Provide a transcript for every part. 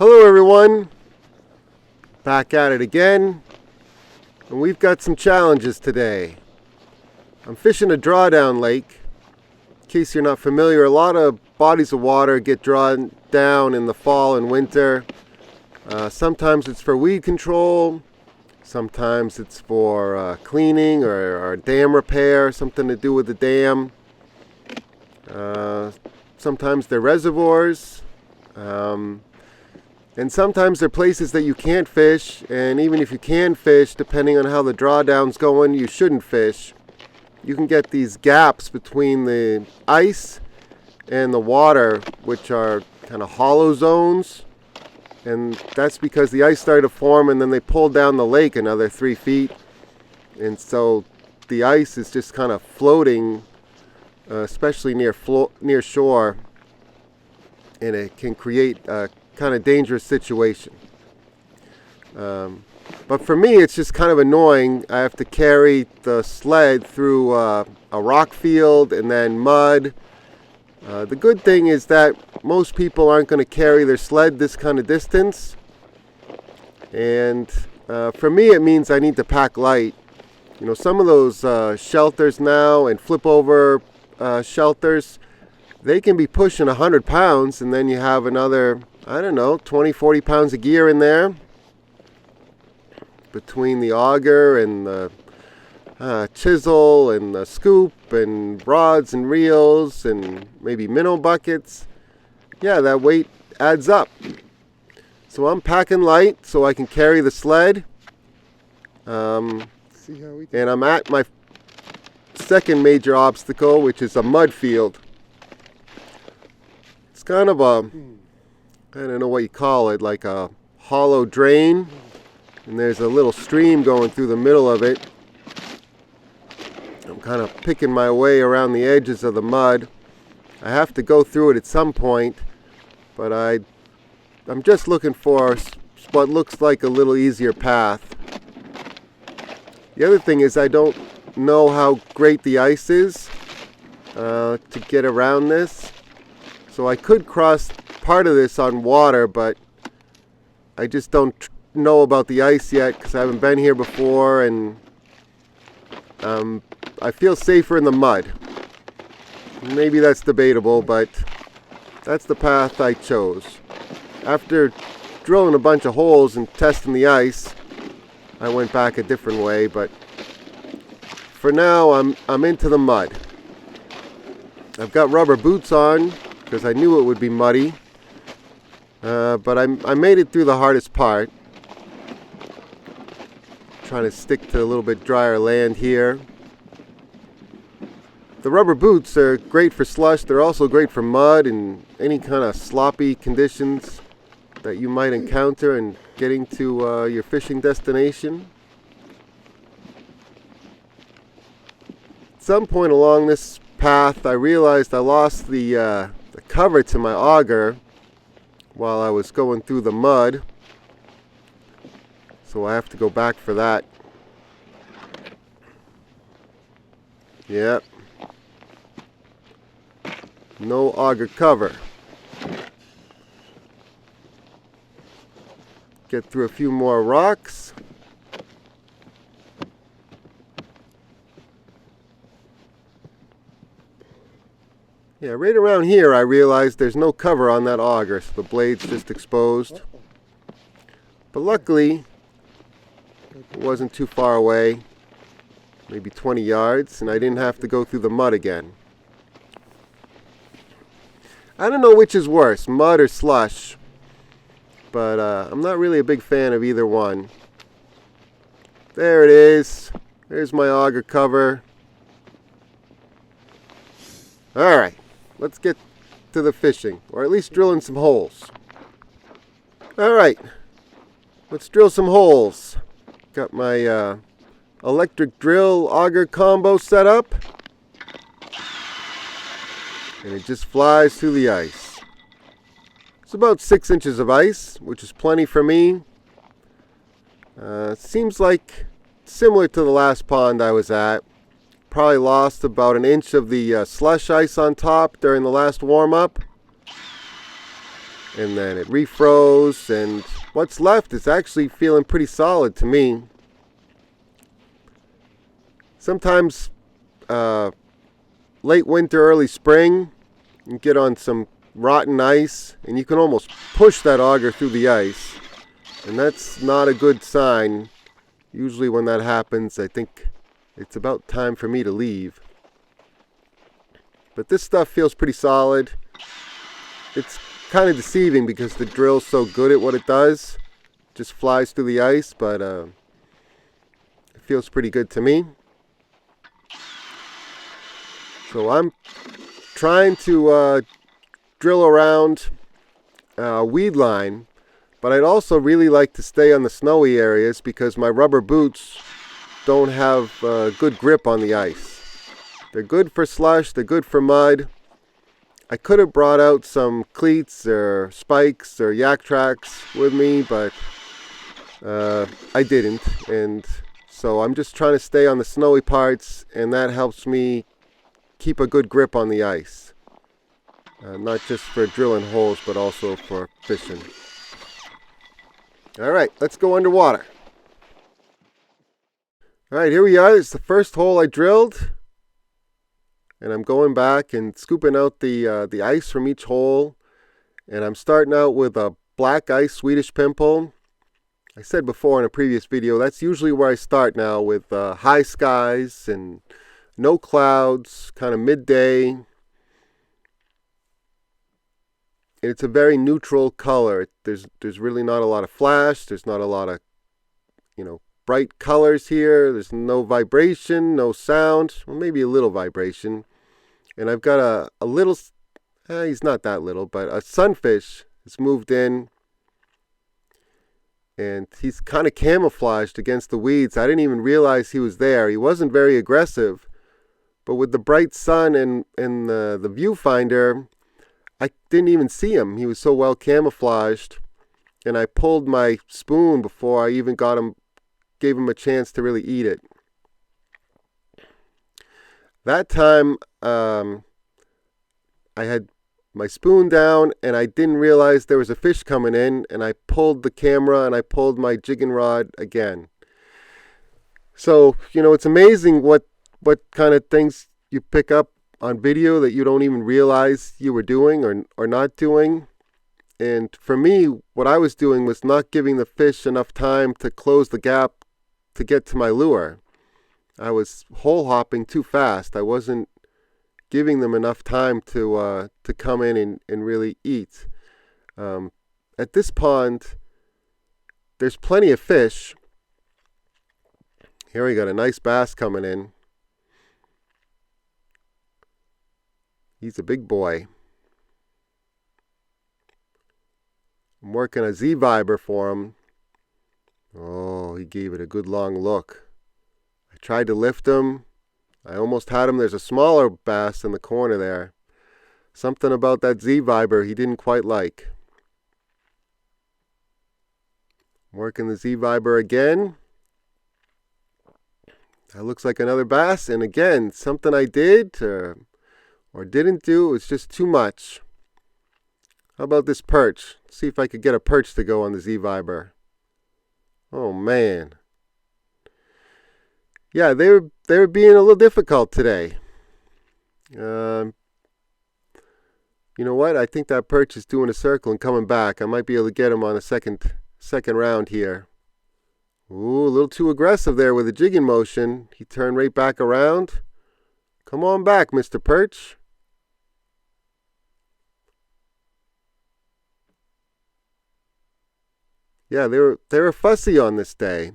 Hello everyone, back at it again, and we've got some challenges today. I'm fishing a drawdown lake. In case you're not familiar, a lot of bodies of water get drawn down in the fall and winter. Sometimes it's for weed control, sometimes it's for cleaning or dam repair, something to do with the dam. Sometimes they're reservoirs. And sometimes they're places that you can't fish, and even if you can fish, depending on how the drawdown's going, you shouldn't fish. You can get these gaps between the ice and the water, which are kind of hollow zones, and that's because the ice started to form and then they pulled down the lake another 3 feet, and so the ice is just kind of floating, especially near shore, and it can create a kind of dangerous situation. But for me, it's just kind of annoying. I have to carry the sled through a rock field and then mud. The good thing is that most people aren't going to carry their sled this kind of distance, and for me it means I need to pack light. You know, some of those shelters now and flip over shelters, they can be pushing 100 pounds, and then you have another, I don't know, 20-40 pounds of gear in there between the auger and the chisel and the scoop and rods and reels and maybe minnow buckets. Yeah, that weight adds up. So I'm packing light so I can carry the sled. And I'm at my second major obstacle, which is a mud field. It's kind of a, I don't know what you call it, like a hollow drain, and there's a little stream going through the middle of it. I'm kind of picking my way around the edges of the mud. I have to go through it at some point, but I'm just looking for what looks like a little easier path. The other thing is I don't know how great the ice is to get around this. So I could cross part of this on water, but I just don't know about the ice yet because I haven't been here before, and I feel safer in the mud. Maybe that's debatable, but that's the path I chose. After drilling a bunch of holes and testing the ice, I went back a different way, but for now I'm into the mud. I've got rubber boots on because I knew it would be muddy, but I made it through the hardest part. Trying to stick to a little bit drier land here. The rubber boots are great for slush. They're also great for mud and any kind of sloppy conditions that you might encounter in getting to your fishing destination. At some point along this path, I realized I lost the cover to my auger while I was going through the mud, so I have to go back for that. Yep, no auger cover. Get through a few more rocks. Yeah, right around here I realized there's no cover on that auger, so the blade's just exposed. But luckily, it wasn't too far away, maybe 20 yards, and I didn't have to go through the mud again. I don't know which is worse, mud or slush, but I'm not really a big fan of either one. There it is. There's my auger cover. Alright. Let's get to the fishing, or at least drilling some holes. Alright, let's drill some holes. Got my electric drill auger combo set up, and it just flies through the ice. It's about 6 inches of ice, which is plenty for me. Seems like similar to the last pond I was at. Probably lost about an inch of the slush ice on top during the last warm-up. and then it refroze, and what's left is actually feeling pretty solid to me. Sometimes late winter, early spring, you get on some rotten ice and you can almost push that auger through the ice, and that's not a good sign. Usually when that happens, I think it's about time for me to leave. But this stuff feels pretty solid. It's kind of deceiving because the drill's so good at what it does. It just flies through the ice, but it feels pretty good to me. So I'm trying to drill around weed line, but I'd also really like to stay on the snowy areas because my rubber boots don't have good grip on the ice. They're good for slush, they're good for mud. I could have brought out some cleats or spikes or yak tracks with me, but I didn't. And so I'm just trying to stay on the snowy parts, and that helps me keep a good grip on the ice. Not just for drilling holes, but also for fishing. Alright, let's go underwater. Alright, here we are. It's the first hole I drilled. And I'm going back and scooping out the ice from each hole. And I'm starting out with a black ice Swedish pimple. I said before in a previous video, that's usually where I start now, with high skies and no clouds, kind of midday. It's a very neutral color. There's really not a lot of flash. There's not a lot of, bright colors here. There's no vibration, no sound. Well, maybe a little vibration. And I've got a little, he's not that little, but a sunfish has moved in. And he's kind of camouflaged against the weeds. I didn't even realize he was there. He wasn't very aggressive. But with the bright sun and the viewfinder, I didn't even see him. He was so well camouflaged. And I pulled my spoon before I even gave him a chance to really eat it. That time, I had my spoon down and I didn't realize there was a fish coming in, and I pulled the camera and I pulled my jigging rod again. So, it's amazing what kind of things you pick up on video that you don't even realize you were doing or not doing. And for me, what I was doing was not giving the fish enough time to close the gap to get to my lure. I was hole hopping too fast. I wasn't giving them enough time to come in and really eat. At this pond, there's plenty of fish. Here we got a nice bass coming in. He's a big boy. I'm working a Z-Viber for him. Oh, he gave it a good long look. I tried to lift him. I almost had him. There's a smaller bass in the corner there. Something about that Z-Viber he didn't quite like. Working the Z-Viber again. That looks like another bass. And again, something I did or didn't do. It was just too much. How about this perch? Let's see if I could get a perch to go on the Z-Viber. Oh man. Yeah, they were being a little difficult today. You know what? I think that perch is doing a circle and coming back. I might be able to get him on a second round here. Ooh, a little too aggressive there with the jigging motion. He turned right back around. Come on back, Mr. Perch. Yeah, they were fussy on this day.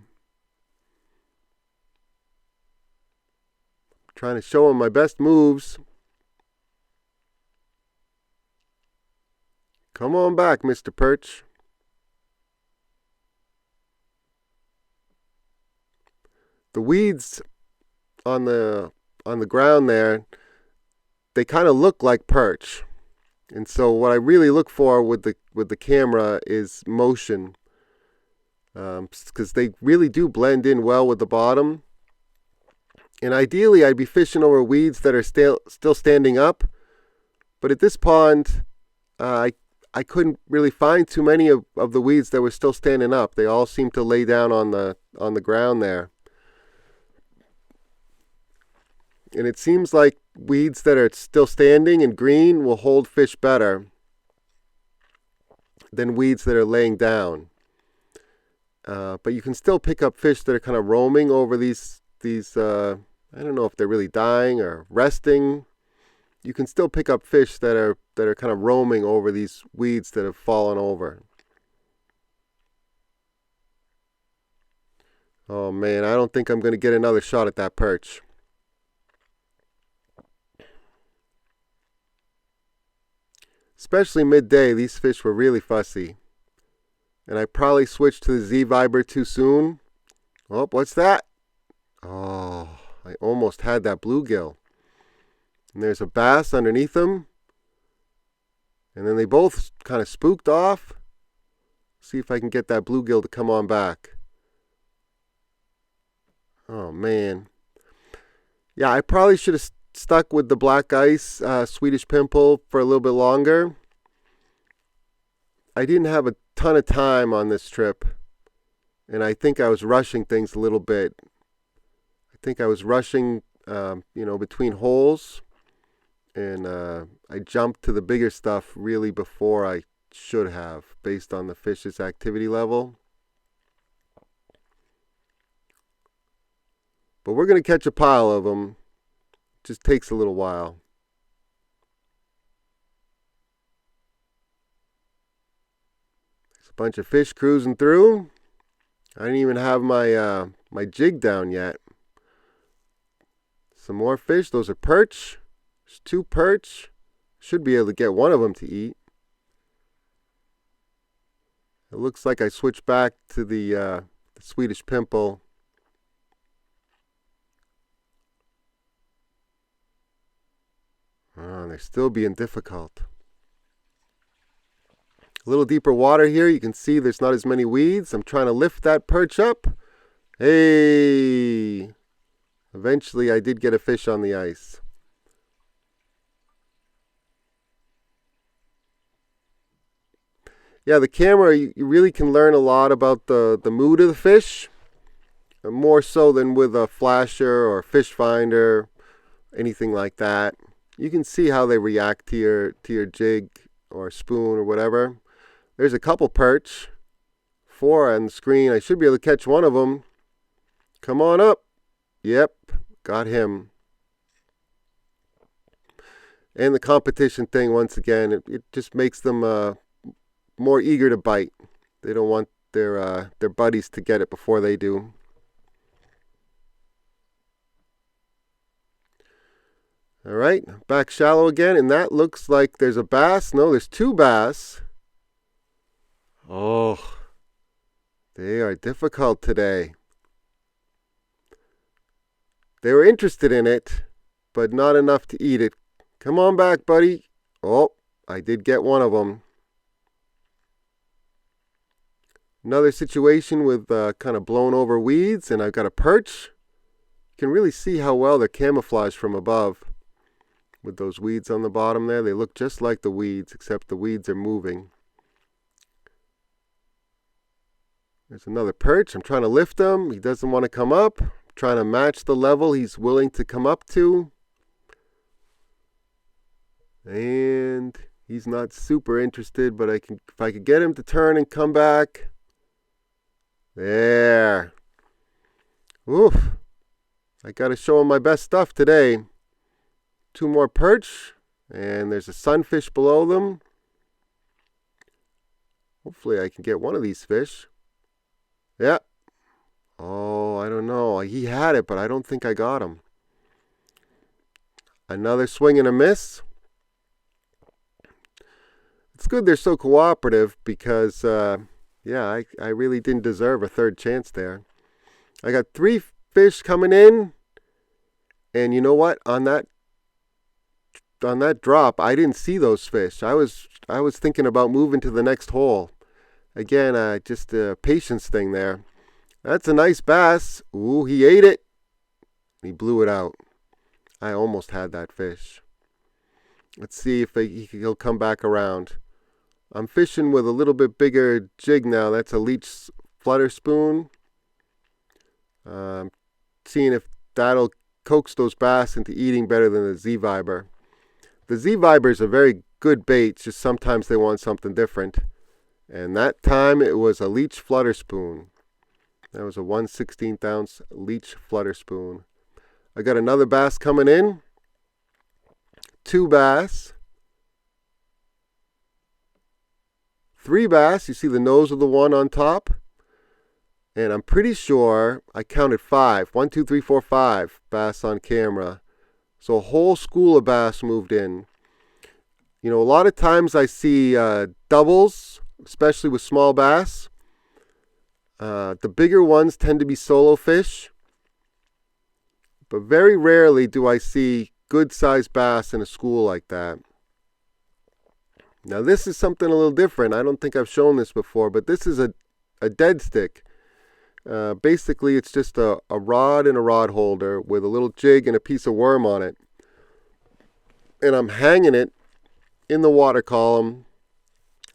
Trying to show him my best moves. Come on back, Mr. Perch. The weeds on the ground there, they kind of look like perch. And so what I really look for with the camera is motion. Because they really do blend in well with the bottom. And ideally, I'd be fishing over weeds that are still standing up. But at this pond, I I couldn't really find too many of the weeds that were still standing up. They all seemed to lay down on the ground there. And it seems like weeds that are still standing and green will hold fish better than weeds that are laying down. But you can still pick up fish that are kind of roaming over these I don't know if they're really dying or resting. You can still pick up fish that are kind of roaming over these weeds that have fallen over. Oh man, I don't think I'm going to get another shot at that perch. Especially midday, these fish were really fussy. And I probably switched to the Z-Viber too soon. Oh, what's that? Oh, I almost had that bluegill. And there's a bass underneath them. And then they both kind of spooked off. See if I can get that bluegill to come on back. Oh, man. Yeah, I probably should have stuck with the black ice Swedish pimple for a little bit longer. I didn't have a ton of time on this trip, and I think I was rushing things a little bit. I think I was rushing, between holes, and I jumped to the bigger stuff really before I should have, based on the fish's activity level. But we're going to catch a pile of them. Just takes a little while. There's a bunch of fish cruising through. I didn't even have my jig down yet. Some more fish. Those are perch. There's 2 perch. Should be able to get one of them to eat. It looks like I switched back to the Swedish pimple. Oh, they're still being difficult. A little deeper water here. You can see there's not as many weeds. I'm trying to lift that perch up. Hey! Eventually I did get a fish on the ice. Yeah, the camera, you really can learn a lot about the mood of the fish. More so than with a flasher or fish finder, anything like that. You can see how they react to your jig or spoon or whatever. There's a couple perch. 4 on the screen. I should be able to catch one of them. Come on up. Yep, got him. And the competition thing, once again, it just makes them more eager to bite. They don't want their buddies to get it before they do. All right, back shallow again, and that looks like there's a bass. No, there's 2 bass. Oh, they are difficult today. They were interested in it, but not enough to eat it. Come on back, buddy. Oh, I did get one of them. Another situation with kind of blown over weeds, and I've got a perch. You can really see how well they're camouflaged from above. With those weeds on the bottom there, they look just like the weeds, except the weeds are moving. There's another perch. I'm trying to lift him. He doesn't want to come up. I'm trying to match the level he's willing to come up to. And he's not super interested, but if I could get him to turn and come back. There. Oof. I got to show him my best stuff today. 2 more perch, and there's a sunfish below them. Hopefully I can get one of these fish. Yeah. Oh, I don't know. He had it, but I don't think I got him. Another swing and a miss. It's good they're so cooperative because, I really didn't deserve a 3rd chance there. I got 3 fish coming in, and you know what? On that drop, I didn't see those fish. I was thinking about moving to the next hole. Again, just a patience thing there. That's a nice bass. Ooh, he ate it. He blew it out. I almost had that fish. Let's see if he'll come back around. I'm fishing with a little bit bigger jig now. That's a Leech flutter spoon. Seeing if that'll coax those bass into eating better than the Z-Viber. The Z-Viber is a very good bait, just sometimes they want something different. And that time it was a Leech flutter spoon. That was a 1/16 ounce Leech flutter spoon. I got another bass coming in. 2 bass. 3 bass. You see the nose of the one on top? And I'm pretty sure I counted 5. 1, 2, 3, 4, 5 bass on camera. So a whole school of bass moved in. You know, a lot of times I see doubles, especially with small bass. The bigger ones tend to be solo fish. But very rarely do I see good-sized bass in a school like that. Now this is something a little different. I don't think I've shown this before, but this is a dead stick. Basically, it's just a rod and a rod holder with a little jig and a piece of worm on it. And I'm hanging it in the water column,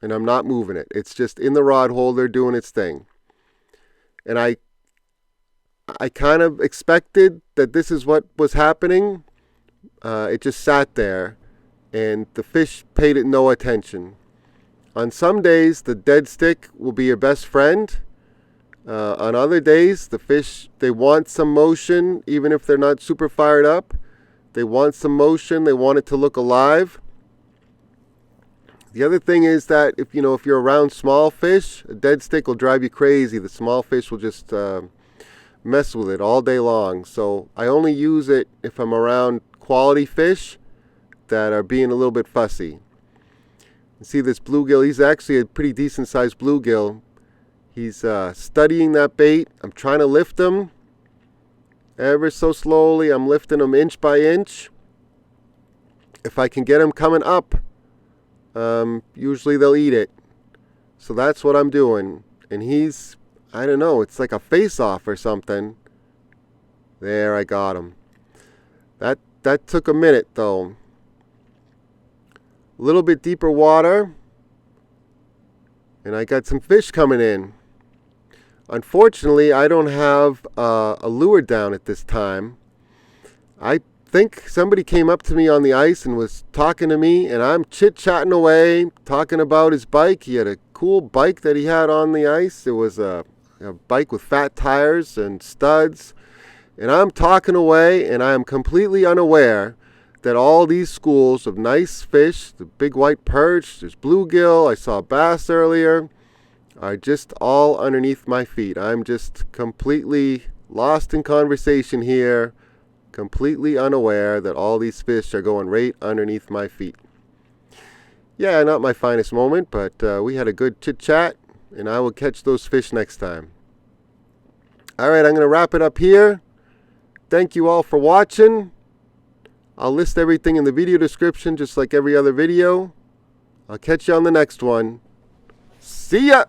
and I'm not moving it. It's just in the rod holder doing its thing. And I kind of expected that this is what was happening. It just sat there, and the fish paid it no attention. On some days, the dead stick will be your best friend. On other days, the fish, they want some motion, even if they're not super fired up. They want some motion. They want it to look alive. The other thing is that if you're around small fish, a dead stick will drive you crazy. The small fish will just mess with it all day long. So I only use it if I'm around quality fish that are being a little bit fussy. You see this bluegill, he's actually a pretty decent sized bluegill. He's studying that bait. I'm trying to lift him ever so slowly. I'm lifting him inch by inch. If I can get him coming up, usually they'll eat it. So that's what I'm doing. And he's, I don't know, it's like a face-off or something. There, I got him. That took a minute though. A little bit deeper water. And I got some fish coming in. Unfortunately, I don't have a lure down at this time. I think somebody came up to me on the ice and was talking to me, and I'm chit-chatting away, talking about his bike. He had a cool bike that he had on the ice. It was a bike with fat tires and studs. And I'm talking away, and I am completely unaware that all these schools of nice fish, the big white perch, there's bluegill, I saw bass earlier, are just all underneath my feet. I'm just completely lost in conversation here, completely unaware that all these fish are going right underneath my feet. Yeah, not my finest moment, but we had a good chit chat, and I will catch those fish next time. Alright, I'm going to wrap it up here. Thank you all for watching. I'll list everything in the video description just like every other video. I'll catch you on the next one. See ya!